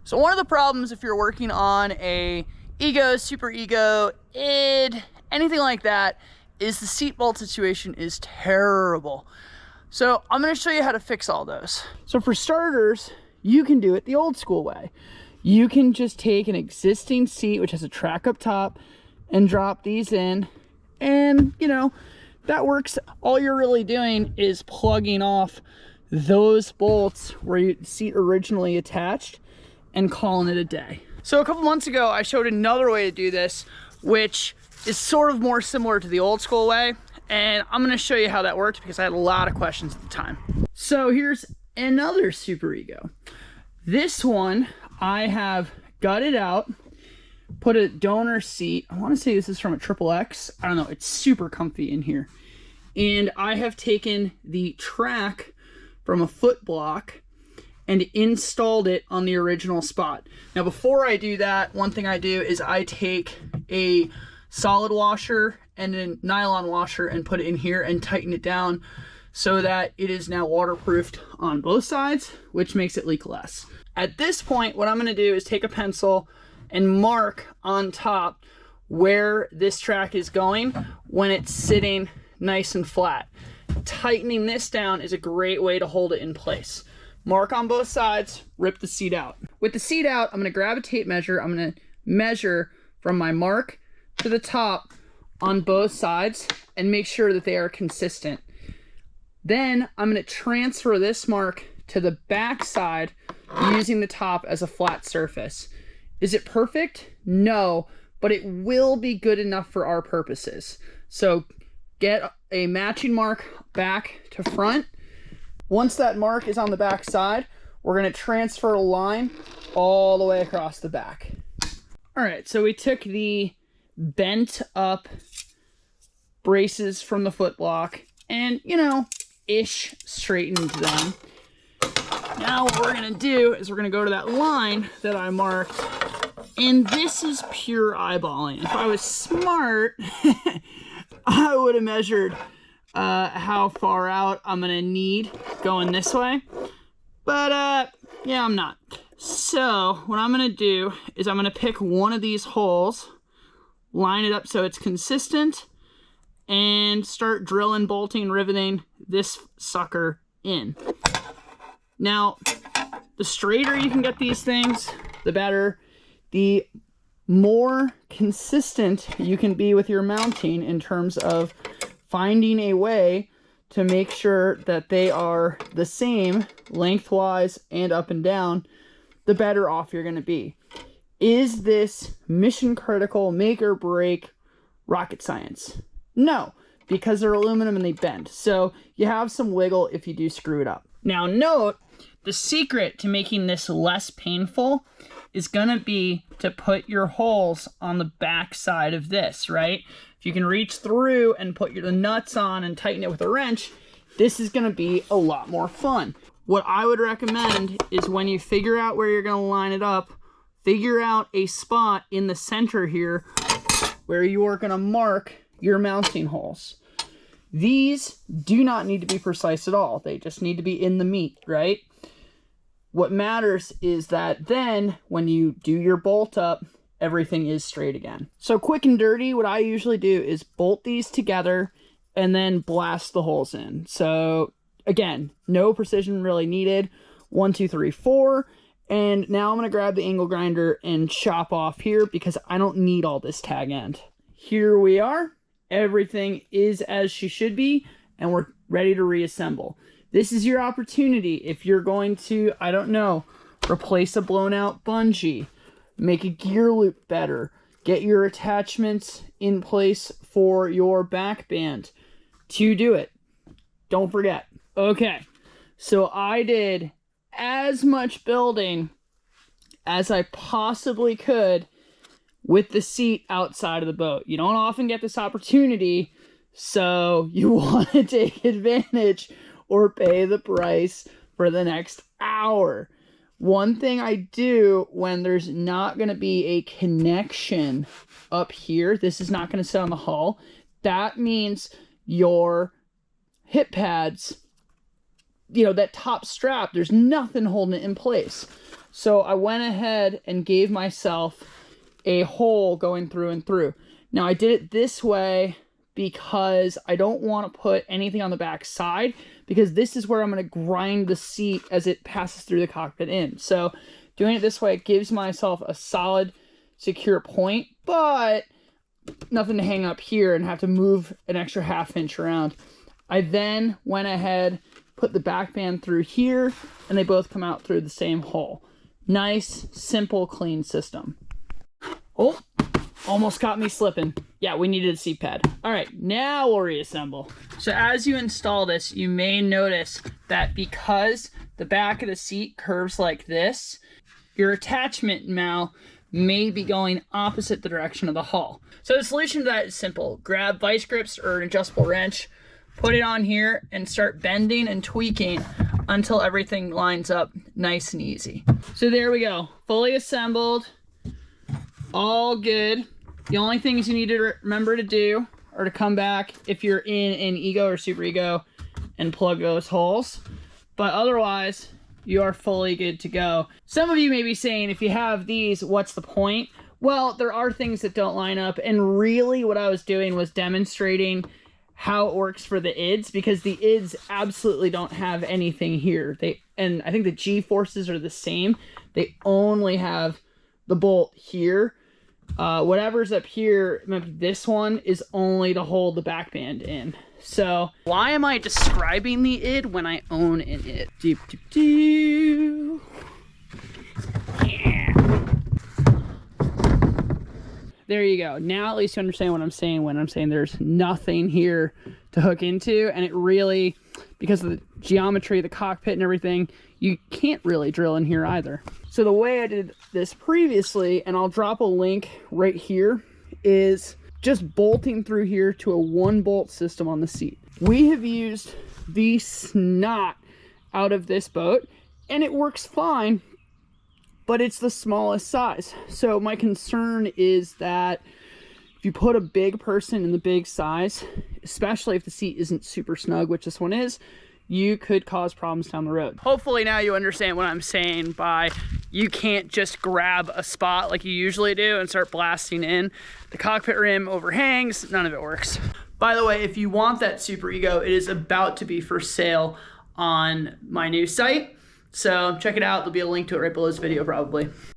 So one of the problems if you're working on a Ego, Super Ego, id, anything like that, is the seat bolt situation is terrible. So I'm gonna show you how to fix all those. So for starters, you can do it the old school way. You can just take an existing seat, which has a track up top, and drop these in, and you know, that works. All you're really doing is plugging off those bolts where your seat originally attached and calling it a day. So a couple months ago, I showed another way to do this, which is sort of more similar to the old school way. And I'm gonna show you how that worked because I had a lot of questions at the time. So here's another Super Ego. This one, I have gutted out, put a donor seat. I wanna say this is from a XXX. I don't know, it's super comfy in here. And I have taken the track from a foot block and installed it on the original spot. Now before I do that, one thing I do is I take a solid washer and a nylon washer and put it in here and tighten it down so that it is now waterproofed on both sides, which makes it leak less. At this point, what I'm gonna do is take a pencil and mark on top where this track is going when it's sitting nice and flat. Tightening this down is a great way to hold it in place. Mark on both sides, rip the seat out. With the seat out, I'm gonna grab a tape measure. I'm gonna measure from my mark to the top on both sides and make sure that they are consistent. Then I'm gonna transfer this mark to the back side using the top as a flat surface. Is it perfect? No, but it will be good enough for our purposes. So get a matching mark back to front. Once that mark is on the back side, we're gonna transfer a line all the way across the back. All right, so we took the bent up braces from the foot block and, you know, ish straightened them. Now what we're gonna do is we're gonna go to that line that I marked, and this is pure eyeballing. If I was smart, I would have measured how far out I'm gonna need going this way, but yeah, I'm not. So what I'm gonna do is I'm gonna pick one of these holes, line it up so it's consistent, and start drilling, bolting, riveting this sucker in. Now, the straighter you can get these things, the better. The more consistent you can be with your mounting in terms of finding a way to make sure that they are the same lengthwise and up and down, the better off you're going to be. Is this mission critical, make or break rocket science? No, because they're aluminum and they bend. So you have some wiggle if you do screw it up. Now note, the secret to making this less painful is gonna be to put your holes on the back side of this, right? If you can reach through and put the nuts on and tighten it with a wrench, this is gonna be a lot more fun. What I would recommend is when you figure out where you're gonna line it up, figure out a spot in the center here where you are gonna mark your mounting holes. These do not need to be precise at all. They just need to be in the meat, right? What matters is that then when you do your bolt up, everything is straight again. So quick and dirty, what I usually do is bolt these together and then blast the holes in. So again, no precision really needed. 1, 2, 3, 4. And now I'm gonna grab the angle grinder and chop off here because I don't need all this tag end. Here we are. Everything is as she should be, and we're ready to reassemble. This is your opportunity. If you're going to, I don't know, replace a blown out bungee, make a gear loop better, get your attachments in place for your back band to do it. Don't forget. Okay, so I did as much building as I possibly could with the seat outside of the boat. You don't often get this opportunity, so you want to take advantage or pay the price for the next hour. One thing I do when there's not going to be a connection up here, this is not going to sit on the hull, that means your hip pads, you know, that top strap, there's nothing holding it in place. So I went ahead and gave myself a hole going through and through. Now I did it this way because I don't want to put anything on the back side, because this is where I'm going to grind the seat as it passes through the cockpit in. So doing it this way, it gives myself a solid, secure point, but nothing to hang up here and have to move an extra ½ inch around. I then went ahead, put the back band through here, and they both come out through the same hole. Nice, simple, clean system. Oh, almost got me slipping. Yeah, we needed a seat pad. All right, now we'll reassemble. So as you install this, you may notice that because the back of the seat curves like this, your attachment now may be going opposite the direction of the hull. So the solution to that is simple. Grab vice grips or an adjustable wrench, put it on here, and start bending and tweaking until everything lines up nice and easy. So there we go, fully assembled, all good. The only things you need to remember to do are to come back if you're in an Ego or Super Ego and plug those holes. But otherwise, you are fully good to go. Some of you may be saying, if you have these, what's the point? Well, there are things that don't line up, and really what I was doing was demonstrating how it works for the IDs, because the IDs absolutely don't have anything here. And I think the GForces are the same. They only have the bolt here. Whatever's up here, maybe this one, is only to hold the back band in. So why am I describing the ID when I own an ID? Yeah. There you go. Now at least you understand what I'm saying when I'm saying there's nothing here to hook into, and it really, because of the geometry of the cockpit and everything, you can't really drill in here either. So the way I did this previously, and I'll drop a link right here, is just bolting through here to a 1-bolt system on the seat. We have used the snot out of this boat, and it works fine, but it's the smallest size. So my concern is that if you put a big person in the big size, especially if the seat isn't super snug, which this one is, you could cause problems down the road. Hopefully now you understand what I'm saying by you can't just grab a spot like you usually do and start blasting in. The cockpit rim overhangs, none of it works. By the way, if you want that Super Ego, it is about to be for sale on my new site. So check it out, there'll be a link to it right below this video probably.